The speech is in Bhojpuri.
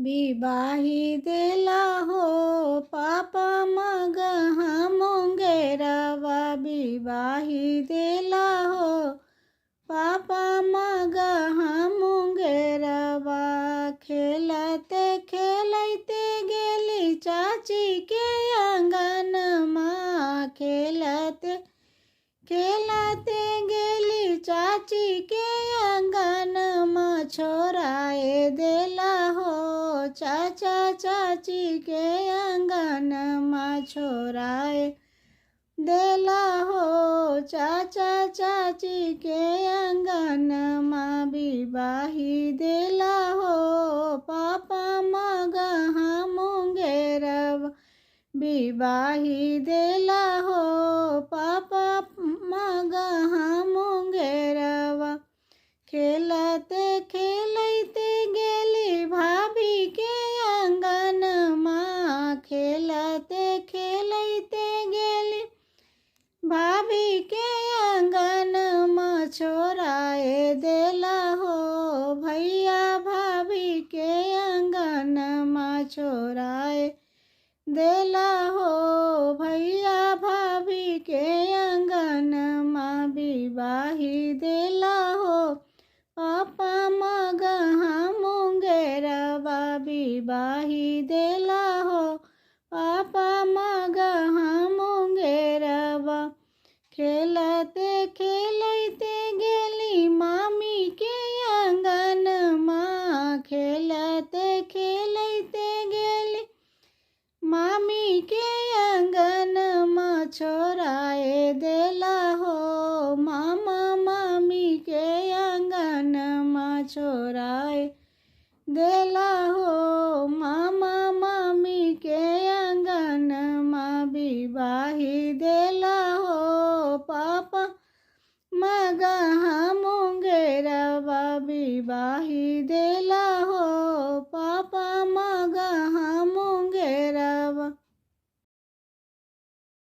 बिबाही देला हो पापा मग मुंगेरवा बिबाही देला हो पापा मग मुंगेरवा खेलते खेलते गेली चाची के आंगन माँ खेलते खेलते गेली चाची के आंगन माँ छोराए देला हो चाचा चाची के आंगन माँ छोराए देला हो चाचा चाची के आंगन माँ बिबाही देला हो पापा मगहा मुंगेरवा बिबाही देला हो पापा मगहा मुंगेरवा खेलते खेलते गेली भाभी के आंगन माँ खेलते खेलते गेली भाभी के आंगन माँ छोराए देला हो भैया भाभी के आंगन माँ छोराए देला हो भैया भाभी के आंगन माँ बिबाही देला हो पापा मगहा मुंगेरवा बिबाही देला हो पापा मगहा मुंगेरवा खेलते खेलते गेली मामी के आंगन माँ खेलते खेलते गेली मामी के आंगन माँ छोराए देला हो मामा मामी के आंगन माँ छोराए देला हो मामा मामी के आंगन माँ बिबाही देला हो पापा मगहा मुंगेरवा बिबाही देला हो